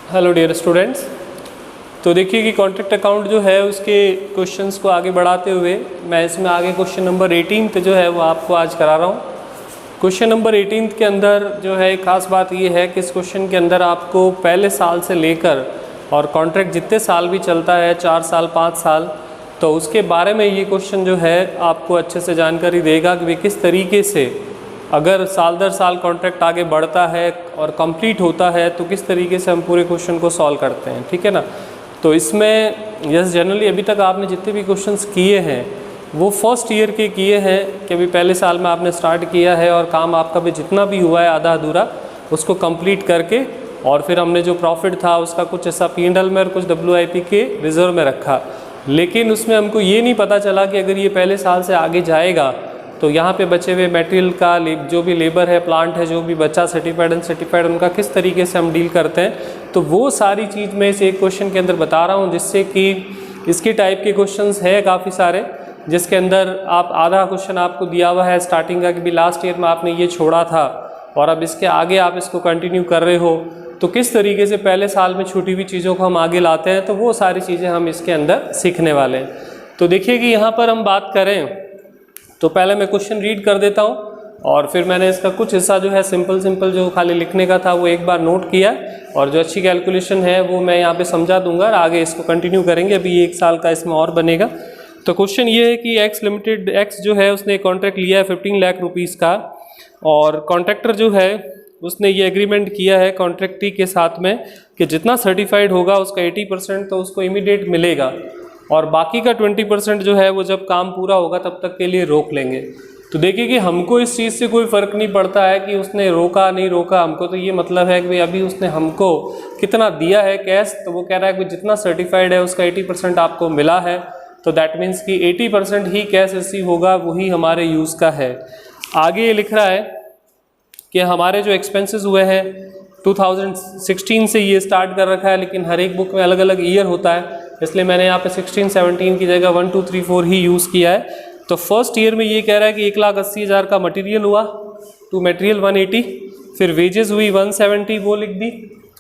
Hello dear students. तो देखिए कि कॉन्ट्रैक्ट अकाउंट जो है उसके क्वेश्चंस को आगे बढ़ाते हुए मैं इसमें आगे क्वेश्चन नंबर 18 जो है वो आपको आज करा रहा हूँ। क्वेश्चन नंबर 18 के अंदर जो है एक खास बात ये है कि इस क्वेश्चन के अंदर आपको पहले साल से लेकर और कॉन्ट्रैक्ट जितने साल भी चलता है 4 साल 5 साल, तो उसके बारे में ये क्वेश्चन जो है आपको अच्छे से जानकारी देगा कि वे किस तरीके से अगर साल दर साल कॉन्ट्रैक्ट आगे बढ़ता है और कंप्लीट होता है तो किस तरीके से हम पूरे क्वेश्चन को सॉल्व करते हैं, ठीक है ना। तो इसमें यस जनरली अभी तक आपने जितने भी क्वेश्चंस किए हैं वो फर्स्ट ईयर के किए हैं कि अभी पहले साल में आपने स्टार्ट किया है और काम आपका भी जितना भी हुआ है आधा अधूरा उसको कंप्लीट करके और फिर हमने जो प्रॉफिट था उसका कुछ ऐसा P&L में और कुछ WIP के रिजर्व में रखा। लेकिन उसमें हमको ये नहीं पता चला कि अगर ये पहले साल से आगे जाएगा तो यहाँ पे बचे हुए मटेरियल का जो भी लेबर है, प्लांट है, जो भी बचा सर्टिफाइड अनसर्टिफाइड, उनका किस तरीके से हम डील करते हैं। तो वो सारी चीज़ मैं इस एक क्वेश्चन के अंदर बता रहा हूँ, जिससे कि इसके टाइप के क्वेश्चंस है काफ़ी सारे, जिसके अंदर आप आधा क्वेश्चन आपको दिया हुआ है स्टार्टिंग का कि भी लास्ट ईयर में आपने ये छोड़ा था और अब इसके आगे आप इसको कंटिन्यू कर रहे हो, तो किस तरीके से पहले साल में छूटी हुई चीज़ों को हम आगे लाते हैं। तो वो सारी चीज़ें हम इसके अंदर सीखने वाले हैं। तो देखिए कि यहाँ पर हम बात करें तो पहले मैं क्वेश्चन रीड कर देता हूँ और फिर मैंने इसका कुछ हिस्सा जो है सिंपल जो खाली लिखने का था वो एक बार नोट किया और जो अच्छी कैलकुलेशन है वो मैं यहाँ पे समझा दूंगा और आगे इसको कंटिन्यू करेंगे। अभी एक साल का इसमें और बनेगा। तो क्वेश्चन ये है कि एक्स लिमिटेड एक्स जो है उसने कॉन्ट्रैक्ट लिया है 15 लाख रुपीज़ का और कॉन्ट्रैक्टर जो है उसने ये एग्रीमेंट किया है कॉन्ट्रैक्टी के साथ में कि जितना सर्टिफाइड होगा उसका 80% तो उसको इमीडिएट मिलेगा और बाकी का 20% जो है वो जब काम पूरा होगा तब तक के लिए रोक लेंगे। तो देखिए कि हमको इस चीज़ से कोई फ़र्क नहीं पड़ता है कि उसने रोका नहीं रोका, हमको तो ये मतलब है कि भाई अभी उसने हमको कितना दिया है कैश, तो वो कह रहा है कि जितना सर्टिफाइड है उसका 80% आपको मिला है, तो दैट मीन्स कि 80% ही कैश रिसीव होगा, वही हमारे यूज़ का है। आगे ये लिख रहा है कि हमारे जो एक्सपेंसेस हुए हैं 2016 से ये स्टार्ट कर रखा है, लेकिन हर एक बुक में अलग अलग ईयर होता है, इसलिए मैंने यहाँ पे 16-17 की जगह 1 2 3 4 ही यूज़ किया है। तो फर्स्ट ईयर में ये कह रहा है कि 1,80,000 का मटेरियल हुआ, टू मटेरियल 180, फिर वेजेस हुई 170 वो लिख दी,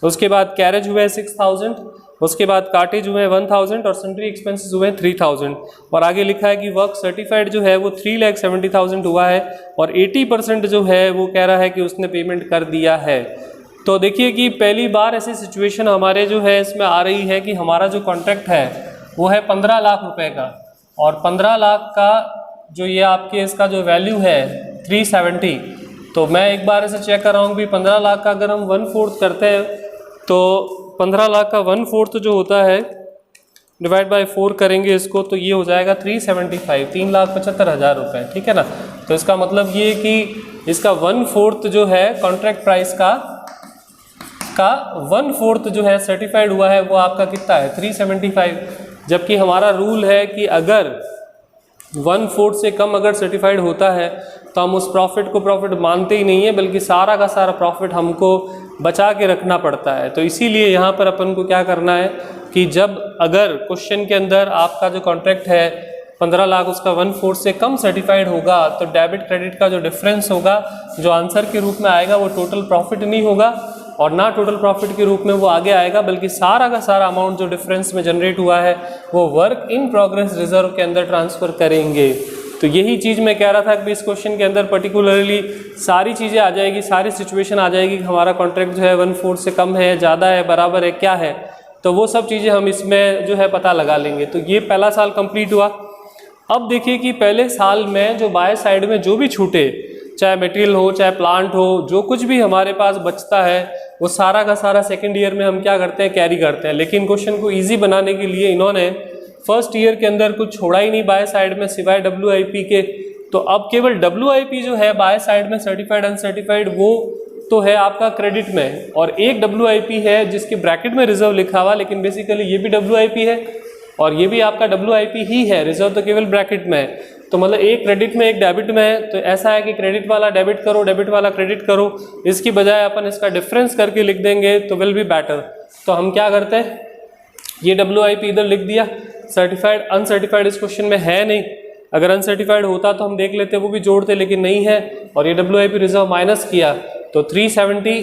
उसके बाद कैरेज हुए 6,000, उसके बाद कार्टेज हुए 1,000 और सन्ड्री एक्सपेंसेस हुए 3,000 और आगे लिखा है कि वर्क सर्टिफाइड जो है वो 3,70,000 हुआ है और 80% जो है वो कह रहा है कि उसने पेमेंट कर दिया है। तो देखिए कि पहली बार ऐसी सिचुएशन हमारे जो है इसमें आ रही है कि हमारा जो कॉन्ट्रैक्ट है वो है 15 लाख रुपए का और 15 लाख का जो ये आपके इसका जो वैल्यू है 370। तो मैं एक बार ऐसे चेक कर रहा हूँ कि 15 लाख का अगर हम 1/4 करते हैं तो 15 लाख का 1/4 जो होता है डिवाइड बाय 4 करेंगे इसको, तो ये हो जाएगा 375, 3,75,000 रुपये, ठीक है ना। तो इसका मतलब ये कि इसका 1/4 जो है कॉन्ट्रैक्ट प्राइस का 1/4 जो है सर्टिफाइड हुआ है वो आपका कितना है 375, जबकि हमारा रूल है कि अगर 1/4 से कम अगर सर्टिफाइड होता है तो हम उस प्रॉफिट को प्रॉफिट मानते ही नहीं है, बल्कि सारा का सारा प्रॉफिट हमको बचा के रखना पड़ता है। तो इसीलिए यहाँ पर अपन को क्या करना है कि जब अगर क्वेश्चन के अंदर आपका जो कॉन्ट्रैक्ट है 15 लाख उसका 1/4 से कम सर्टिफाइड होगा तो डेबिट क्रेडिट का जो डिफरेंस होगा जो आंसर के रूप में आएगा वो टोटल प्रॉफिट नहीं होगा और ना टोटल प्रॉफिट के रूप में वो आगे आएगा, बल्कि सारा का सारा अमाउंट जो डिफरेंस में जनरेट हुआ है वो वर्क इन प्रोग्रेस रिजर्व के अंदर ट्रांसफ़र करेंगे। तो यही चीज़ मैं कह रहा था कि इस क्वेश्चन के अंदर पर्टिकुलरली सारी चीज़ें आ जाएगी, सारी सिचुएशन आ जाएगी कि हमारा कॉन्ट्रैक्ट जो है 1/4 से कम है, ज़्यादा है, बराबर है, क्या है, तो वो सब चीज़ें हम इसमें जो है पता लगा लेंगे। तो ये पहला साल कंप्लीट हुआ। अब देखिए कि पहले साल में जो बाय साइड में जो भी छूटे, चाहे मटेरियल हो चाहे प्लांट हो, जो कुछ भी हमारे पास बचता है वो सारा का सारा सेकंड ईयर में हम क्या करते हैं कैरी करते हैं। लेकिन क्वेश्चन को इजी बनाने के लिए इन्होंने फर्स्ट ईयर के अंदर कुछ छोड़ा ही नहीं बाय साइड में सिवाय WIP के। तो अब केवल WIP जो है बाय साइड में सर्टिफाइड अनसर्टिफाइड वो तो है आपका क्रेडिट में, और एक WIP है जिसके ब्रैकेट में रिजर्व लिखा हुआ, लेकिन बेसिकली ये भी WIP है और ये भी आपका WIP ही है, रिजर्व तो केवल ब्रैकेट में है। तो मतलब एक क्रेडिट में एक डेबिट में है, तो ऐसा है कि क्रेडिट वाला डेबिट करो, डेबिट वाला क्रेडिट करो, इसकी बजाय अपन इसका डिफरेंस करके लिख देंगे तो विल बी बेटर। तो हम क्या करते हैं, ये WIP इधर लिख दिया, सर्टिफाइड अनसर्टिफाइड इस क्वेश्चन में है नहीं, अगर अनसर्टिफाइड होता तो हम देख लेते वो भी जोड़ते, लेकिन नहीं है, और ये WIP रिजर्व माइनस किया तो 370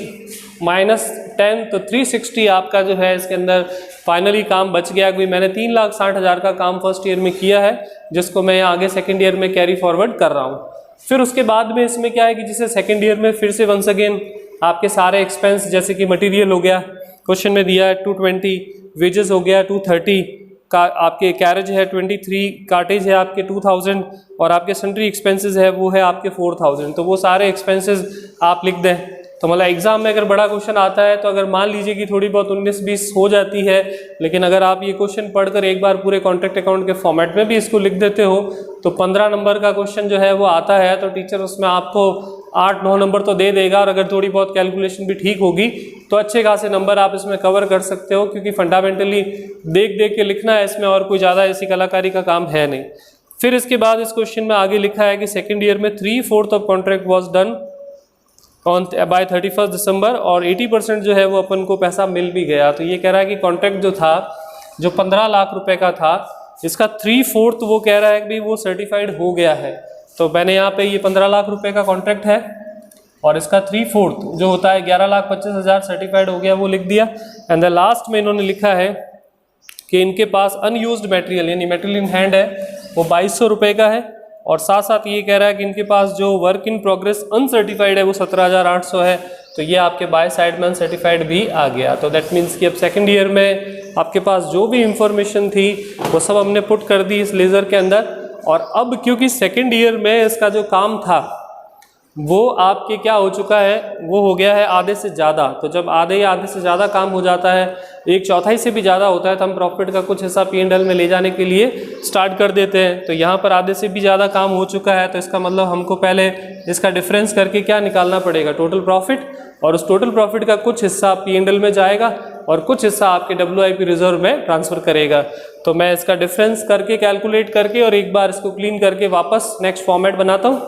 माइनस 10, तो 360 आपका जो है इसके अंदर फाइनली काम बच गया। क्योंकि मैंने 3,60,000 का काम फर्स्ट ईयर में किया है, जिसको मैं आगे सेकेंड ईयर में कैरी फॉरवर्ड कर रहा हूँ। फिर उसके बाद में इसमें क्या है कि जिसे सेकेंड ईयर में फिर से वंस अगेन आपके सारे एक्सपेंस, जैसे कि मटेरियल हो गया, क्वेश्चन में दिया है 220, वेजेस हो गया 230, का आपके कैरेज है 23, कार्टेज है आपके 2000 और आपके सन्ड्री एक्सपेंसेस है वो है आपके 4000। तो वो सारे एक्सपेंसेस आप लिख दें। तो मतलब एग्जाम में अगर बड़ा क्वेश्चन आता है तो अगर मान लीजिए कि थोड़ी बहुत 19-20 हो जाती है, लेकिन अगर आप ये क्वेश्चन पढ़कर एक बार पूरे कॉन्ट्रैक्ट अकाउंट के फॉर्मेट में भी इसको लिख देते हो तो 15 नंबर का क्वेश्चन जो है वो आता है। तो टीचर उसमें आपको 8-9 नंबर तो दे देगा, और अगर थोड़ी बहुत कैलकुलेशन भी ठीक होगी तो अच्छे खासे नंबर आप इसमें कवर कर सकते हो, क्योंकि फंडामेंटली देख देख के लिखना है इसमें, और कोई ज़्यादा ऐसी कलाकारी का काम है नहीं। फिर इसके बाद इस क्वेश्चन में आगे लिखा है कि सेकेंड ईयर में 3/4 of contract was done on by 31 December, और 80% जो है वो अपन को पैसा मिल भी गया। तो ये कह रहा है कि कॉन्ट्रैक्ट जो था, जो 15 लाख रुपए का था, इसका 3/4 वो कह रहा है कि भाई वो सर्टिफाइड हो गया है। तो मैंने यहाँ पे ये 15 लाख रुपए का कॉन्ट्रैक्ट है और इसका 3/4 जो होता है 11,25,000 सर्टिफाइड हो गया, वो लिख दिया। एंड द लास्ट में इन्होंने लिखा है कि इनके पास अनयूज्ड मटेरियल यानी मटेरियल इन हैंड है वो 2200 रुपये का है, और साथ साथ ये कह रहा है कि इनके पास जो वर्क इन प्रोग्रेस अनसर्टिफाइड है वो 17,800 है। तो ये आपके बाय साइड में अनसर्टिफाइड भी आ गया। तो दैट मीन्स कि अब सेकेंड ईयर में आपके पास जो भी इंफॉर्मेशन थी वो सब हमने पुट कर दी इस लेज़र के अंदर। और अब क्योंकि सेकेंड ईयर में इसका जो काम था वो आपके क्या हो चुका है, वो हो गया है आधे से ज़्यादा। तो जब आधे से ज़्यादा काम हो जाता है, 1/4 से भी ज़्यादा होता है, तो हम प्रॉफिट का कुछ हिस्सा P&L में ले जाने के लिए स्टार्ट कर देते हैं। तो यहाँ पर आधे से भी ज़्यादा काम हो चुका है, तो इसका मतलब हमको पहले इसका डिफरेंस करके क्या निकालना पड़ेगा, टोटल प्रॉफिट, और उस टोटल प्रॉफिट का कुछ हिस्सा P&L में जाएगा और कुछ हिस्सा आपके WIP रिजर्व में ट्रांसफ़र करेगा। तो मैं इसका डिफरेंस करके कैलकुलेट करके और एक बार इसको क्लीन करके वापस नेक्स्ट फॉर्मेट बनाता हूँ।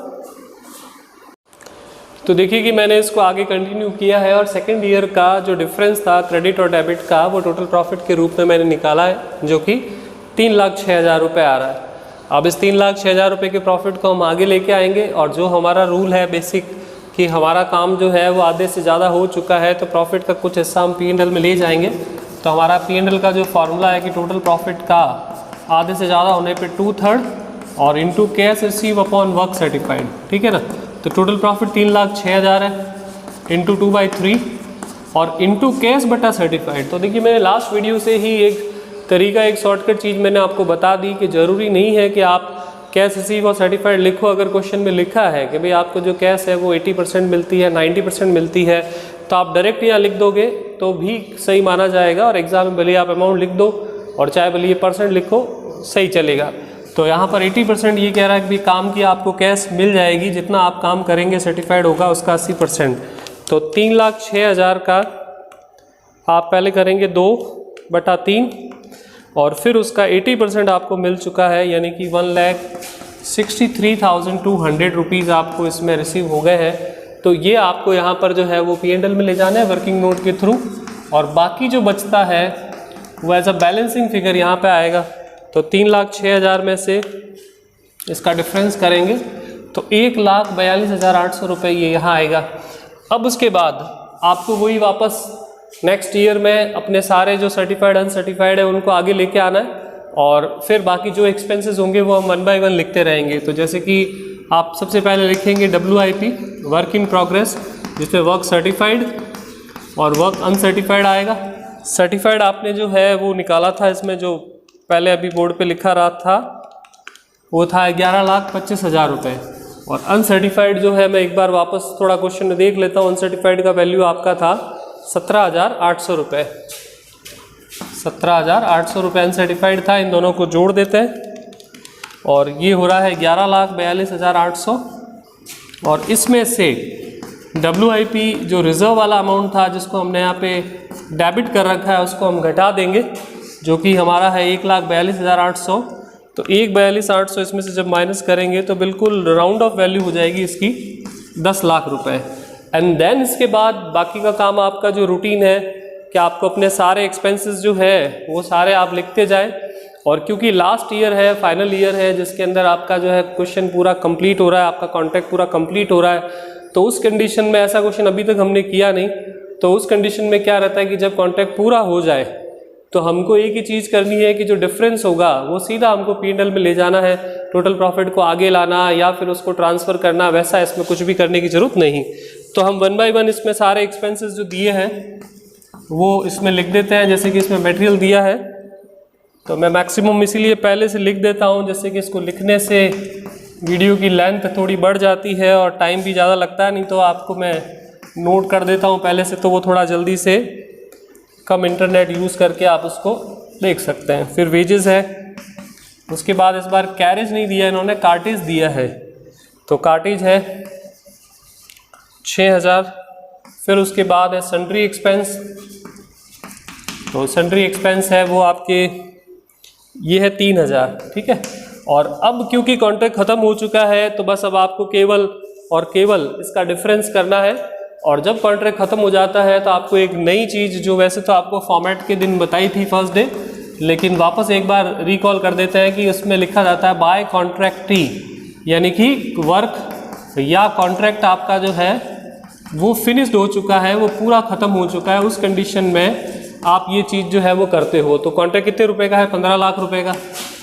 तो देखिए कि मैंने इसको आगे कंटिन्यू किया है, और सेकेंड ईयर का जो डिफरेंस था क्रेडिट और डेबिट का वो टोटल प्रॉफिट के रूप में मैंने निकाला है, जो कि 3,06,000 रुपये आ रहा है। अब इस 3,06,000 रुपये के प्रॉफिट को हम आगे लेके आएंगे, और जो हमारा रूल है बेसिक कि हमारा काम जो है वो आधे से ज़्यादा हो चुका है, तो प्रॉफिट का कुछ हिस्सा हम P&L में ले जाएंगे। तो हमारा P&L का जो फॉर्मूला है कि टोटल प्रॉफिट का आधे से ज़्यादा होने पर 2/3 और into cash receive upon work certified, ठीक है ना। तो टोटल प्रॉफिट 3,06,000 है इंटू 2/3 और इंटू कैश बटा सर्टिफाइड। तो देखिए मैंने लास्ट वीडियो से ही एक शॉर्टकट चीज़ मैंने आपको बता दी कि ज़रूरी नहीं है कि आप कैश रिसीव और सर्टिफाइड लिखो। अगर क्वेश्चन में लिखा है कि भाई आपको जो कैश है वो 80% मिलती है, 90% मिलती है, तो आप डायरेक्ट यहाँ लिख दोगे तो भी सही माना जाएगा, और एग्जाम में भले आप अमाउंट लिख दो और चाहे भले ये परसेंट लिखो, सही चलेगा। तो यहाँ पर 80% ये कह रहा है कि काम की आपको कैश मिल जाएगी, जितना आप काम करेंगे सर्टिफाइड होगा उसका 80%। तो 3,06,000 का आप पहले करेंगे 2/3 और फिर उसका 80% आपको मिल चुका है, यानी कि 1,63,200 रुपीज़ आपको इसमें रिसीव हो गए हैं। तो ये आपको यहाँ पर जो है वो P&L में ले जाना है वर्किंग नोट के थ्रू, और बाकी जो बचता है वो एज अ बैलेंसिंग फिगर यहाँ पे आएगा। तो 3,06,000 में से इसका डिफरेंस करेंगे तो 1,42,800 रुपये ये यहाँ आएगा। अब उसके बाद आपको वही वापस नेक्स्ट ईयर में अपने सारे जो सर्टिफाइड अनसर्टिफाइड है उनको आगे लेके आना है, और फिर बाकी जो एक्सपेंसेस होंगे वो हम 1 बाय 1 लिखते रहेंगे। तो जैसे कि आप सबसे पहले लिखेंगे WIP वर्क इन प्रोग्रेस, जिसमें वर्क सर्टिफाइड और वर्क अनसर्टिफाइड आएगा। सर्टिफाइड आपने जो है वो निकाला था, इसमें जो पहले अभी बोर्ड पे लिखा रहा था वो था 11,25,000 रुपये, और अनसर्टिफाइड जो है मैं एक बार वापस थोड़ा क्वेश्चन में देख लेता हूँ। अनसर्टिफाइड का वैल्यू आपका था 17,800 रुपये, 17,800 रुपये अनसर्टिफाइड था। इन दोनों को जोड़ देते हैं और ये हो रहा है 11,42,800, और इसमें से WIP जो रिजर्व वाला अमाउंट था जिसको हमने यहाँ पे डेबिट कर रखा है उसको हम घटा देंगे, जो कि हमारा है 1,42,800। तो 1,42,800 इसमें से जब माइनस करेंगे तो बिल्कुल राउंड ऑफ वैल्यू हो जाएगी इसकी 10 लाख रुपए। एंड देन इसके बाद बाकी का काम आपका जो रूटीन है कि आपको अपने सारे एक्सपेंसेस जो है वो सारे आप लिखते जाएं, और क्योंकि लास्ट ईयर है, फाइनल ईयर है, जिसके अंदर आपका जो है क्वेश्चन पूरा कंप्लीट हो रहा है, आपका कॉन्ट्रैक्ट पूरा कंप्लीट हो रहा है, तो उस कंडीशन में ऐसा क्वेश्चन अभी तक हमने किया नहीं, तो उस कंडीशन में क्या रहता है कि जब कॉन्ट्रैक्ट पूरा हो जाए तो हमको एक ही चीज़ करनी है कि जो डिफरेंस होगा वो सीधा हमको P&L में ले जाना है, टोटल प्रॉफिट को आगे लाना या फिर उसको ट्रांसफ़र करना, वैसा इसमें कुछ भी करने की ज़रूरत नहीं। तो हम 1 बाय 1 इसमें सारे एक्सपेंसेस जो दिए हैं वो इसमें लिख देते हैं। जैसे कि इसमें मटेरियल दिया है तो मैं मैक्सिमम इसीलिए पहले से लिख देता हूँ, जैसे कि इसको लिखने से वीडियो की लेंथ थोड़ी बढ़ जाती है और टाइम भी ज़्यादा लगता है, नहीं तो आपको मैं नोट कर देता हूँ पहले से, तो वो थोड़ा जल्दी से कम इंटरनेट यूज़ करके आप उसको देख सकते हैं। फिर वेजेस है, उसके बाद इस बार कैरेज नहीं दिया इन्होंने, कार्टेज दिया है, तो कार्टेज है 6000। फिर उसके बाद है सन्ड्री एक्सपेंस, तो सन्ड्री एक्सपेंस है वो आपके ये है 3000, ठीक है। और अब क्योंकि कॉन्ट्रैक्ट ख़त्म हो चुका है तो बस अब आपको केवल और केवल इसका डिफरेंस करना है। और जब कॉन्ट्रैक्ट ख़त्म हो जाता है तो आपको एक नई चीज़, जो वैसे तो आपको फॉर्मेट के दिन बताई थी फर्स्ट डे, लेकिन वापस एक बार रिकॉल कर देते हैं कि उसमें लिखा जाता है बाय कॉन्ट्रैक्टी, यानी कि वर्क या कॉन्ट्रैक्ट आपका जो है वो फिनिश्ड हो चुका है, वो पूरा ख़त्म हो चुका है, उस कंडीशन में आप ये चीज़ जो है वो करते हो। तो कॉन्ट्रैक्ट कितने रुपए का है? 15 लाख रुपए का।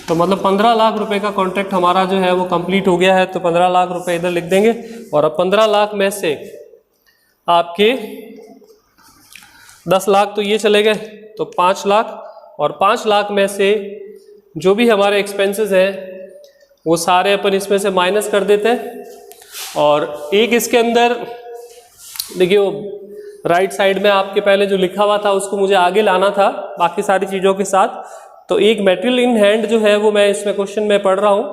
तो मतलब 15 लाख रुपए का कॉन्ट्रैक्ट हमारा जो है वो कंप्लीट हो गया है, तो 15 लाख रुपए इधर लिख देंगे। और अब 15 लाख में से आपके 10 लाख तो ये चले गए, तो 5 लाख, और 5 लाख में से जो भी हमारे एक्सपेंसेस हैं वो सारे अपन इसमें से माइनस कर देते हैं। और एक इसके अंदर देखिए वो राइट साइड में आपके पहले जो लिखा हुआ था उसको मुझे आगे लाना था बाकी सारी चीज़ों के साथ। तो एक मटेरियल इन हैंड जो है वो मैं इसमें क्वेश्चन में पढ़ रहा हूँ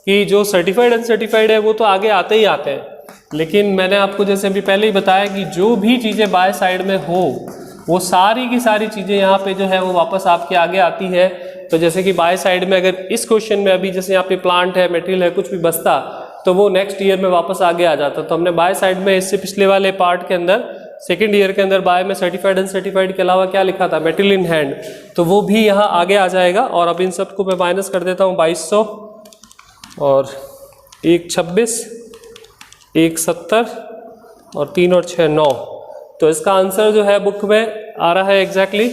कि जो सर्टिफाइड अनसर्टिफाइड है वो तो आगे आते ही आते हैं, लेकिन मैंने आपको जैसे अभी पहले ही बताया कि जो भी चीज़ें बाय साइड में हो वो सारी की सारी चीज़ें यहाँ पे जो है वो वापस आपके आगे आती है। तो जैसे कि बाय साइड में अगर इस क्वेश्चन में अभी जैसे यहाँ पे प्लांट है, मटेरियल है, कुछ भी बचता तो वो नेक्स्ट ईयर में वापस आगे आ जाता। तो हमने बाय साइड में इससे पिछले वाले पार्ट के अंदर सेकेंड ईयर के अंदर बाय में सर्टिफाइड अनसर्टिफाइड के अलावा क्या लिखा था? मटेरियल इन हैंड, तो वो भी यहाँ आगे आ जाएगा। और अब इन सबको मैं माइनस कर देता हूँ, 2200 और 1 26, 1 70 और 3 और 6 9। तो इसका आंसर जो है बुक में आ रहा है एग्जैक्टली,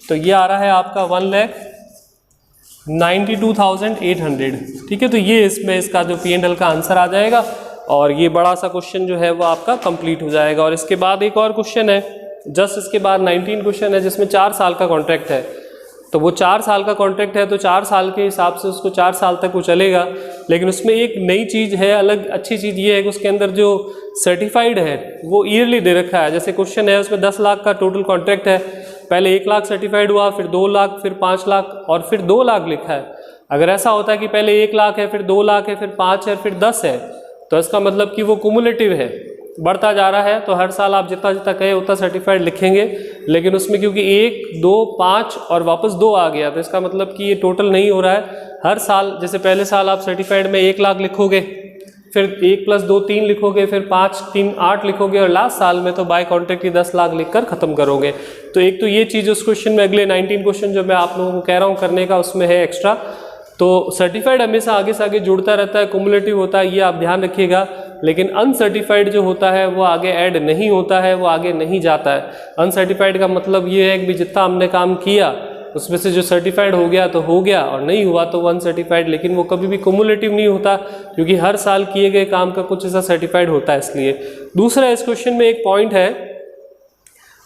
तो ये आ रहा है आपका 1,92,800, ठीक है। तो ये इसमें इसका जो P&L का आंसर आ जाएगा और ये बड़ा सा क्वेश्चन जो है वो आपका कंप्लीट हो जाएगा। और इसके बाद एक और क्वेश्चन है, जस्ट इसके बाद 19 क्वेश्चन है जिसमें 4 साल का कॉन्ट्रैक्ट है। तो वो 4 साल का कॉन्ट्रैक्ट है तो 4 साल के हिसाब से उसको 4 साल तक वो चलेगा, लेकिन उसमें एक नई चीज़ है, अलग अच्छी चीज़ ये है कि उसके अंदर जो सर्टिफाइड है वो ईयरली दे रखा है। जैसे क्वेश्चन है उसमें 10 लाख का टोटल कॉन्ट्रैक्ट है, पहले 1 लाख सर्टिफाइड हुआ, फिर 2 लाख, फिर 5 लाख और फिर 2 लाख लिखा है। अगर ऐसा होता है कि पहले 1 लाख है, फिर 2 लाख है, फिर 5 है, फिर 10 है, तो इसका मतलब कि वो कुमुलेटिव है, बढ़ता जा रहा है। तो हर साल आप जितना जितना कहे उतना सर्टिफाइड लिखेंगे, लेकिन उसमें क्योंकि 1 2 5 और वापस 2 आ गया तो इसका मतलब कि ये टोटल नहीं हो रहा है। हर साल जैसे पहले साल आप सर्टिफाइड में 1 लाख लिखोगे, फिर 1 + 2 3 लिखोगे, फिर 5 3 8 लिखोगे, और लास्ट साल में तो बाय कॉन्ट्रैक्ट ही 10 लाख लिखकर खत्म करोगे। तो एक तो ये चीज़ उस क्वेश्चन में, अगले 19 क्वेश्चन जो मैं आप लोगों को कह रहा हूँ करने का, उसमें है एक्स्ट्रा। तो सर्टिफाइड हमेशा आगे से आगे जुड़ता रहता है, कुमुलेटिव होता है, ये आप ध्यान रखिएगा। लेकिन अनसर्टिफाइड जो होता है वो आगे ऐड नहीं होता है, वो आगे नहीं जाता है। अनसर्टिफाइड का मतलब ये है कि जितना हमने काम किया उसमें से जो सर्टिफाइड हो गया तो हो गया, और नहीं हुआ तो वो अनसर्टिफाइड, लेकिन वो कभी भी कुमुलेटिव नहीं होता क्योंकि हर साल किए गए काम का कुछ ऐसा सर्टिफाइड होता है। इसलिए दूसरा इस क्वेश्चन में एक पॉइंट है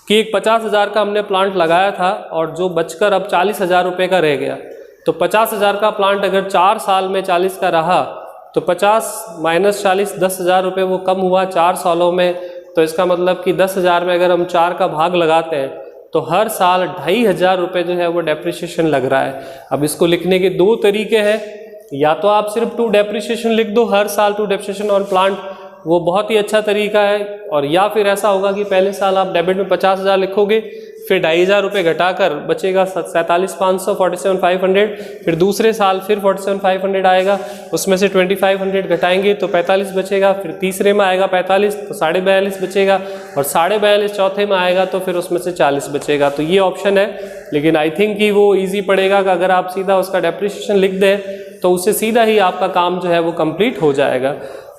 कि एक 50,000 का हमने प्लांट लगाया था और जो बचकर अब 40,000 रुपये का रह गया। तो 50,000 का प्लांट अगर 4 साल में 40 का रहा तो 50 - 40 10,000 रुपये वो कम हुआ 4 सालों में। तो इसका मतलब कि 10,000 में अगर हम 4 का भाग लगाते हैं तो हर साल 2,500 रुपये जो है वो डेप्रिसिएशन लग रहा है। अब इसको लिखने के 2 तरीके हैं, या तो आप सिर्फ टू डेप्रिसिएशन लिख दो, हर साल टू डेप्रिसिएशन ऑन प्लांट, वो बहुत ही अच्छा तरीका है। और या फिर ऐसा होगा कि पहले साल आप डेबिट में 50,000 लिखोगे, फिर 2,500 रुपये घटाकर बचेगा 47,500 47,500, फिर दूसरे साल फिर 47,500 आएगा, उसमें से 2,500 घटाएंगे तो 45 बचेगा, फिर तीसरे में आएगा 45 तो 42.5 बचेगा, और 42.5 चौथे में आएगा तो फिर उसमें से 40 बचेगा। तो ये ऑप्शन है, लेकिन आई थिंक कि वो ईजी पड़ेगा कि अगर आप सीधा उसका डेप्रिसिएशन लिख दें तो उससे सीधा ही आपका काम जो है वो कंप्लीट हो जाएगा।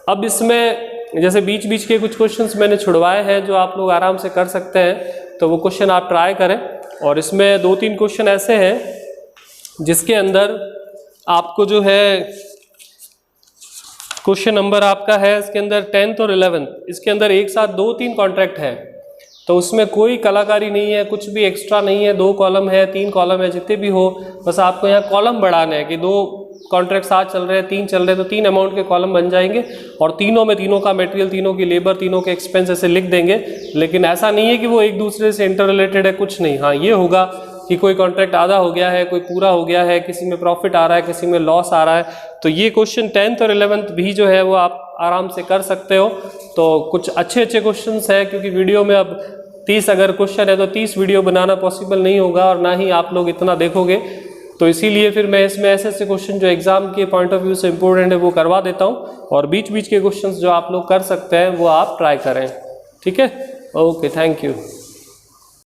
अब इसमें जैसे बीच बीच के कुछ क्वेश्चंस मैंने छुड़वाए हैं जो आप लोग आराम से कर सकते हैं, तो वो क्वेश्चन आप ट्राई करें। और इसमें 2-3 क्वेश्चन ऐसे हैं जिसके अंदर आपको जो है क्वेश्चन नंबर आपका है इसके अंदर 10th और 11th, इसके अंदर एक साथ 2-3 कॉन्ट्रैक्ट है, तो उसमें कोई कलाकारी नहीं है, कुछ भी एक्स्ट्रा नहीं है। 2 कॉलम है, 3 कॉलम है, जितने भी हो, बस आपको यहाँ कॉलम बढ़ाना है कि 2 कॉन्ट्रैक्ट साथ चल रहे हैं, 3 चल रहे हैं, तो 3 अमाउंट के कॉलम बन जाएंगे और तीनों में तीनों का मटेरियल, तीनों की लेबर, तीनों के एक्सपेंस ऐसे लिख देंगे। लेकिन ऐसा नहीं है कि वो एक दूसरे से इंटर रिलेटेड है, कुछ नहीं। हाँ, ये होगा कि कोई कॉन्ट्रैक्ट आधा हो गया है, कोई पूरा हो गया है, किसी में प्रॉफिट आ रहा है, किसी में लॉस आ रहा है, तो ये क्वेश्चन 10th और 11th भी जो है वो आप आराम से कर सकते हो। तो कुछ अच्छे अच्छे क्वेश्चंस हैं, क्योंकि वीडियो में अब 30 अगर क्वेश्चन है तो 30 वीडियो बनाना पॉसिबल नहीं होगा और ना ही आप लोग इतना देखोगे, तो इसीलिए फिर मैं इसमें ऐसे ऐसे क्वेश्चन जो एग्जाम के पॉइंट ऑफ व्यू से इंपॉर्टेंट है वो करवा देता हूँ, और बीच बीच के क्वेश्चंस जो आप लोग कर सकते हैं वो आप ट्राई करें। ठीक है, ओके, थैंक यू।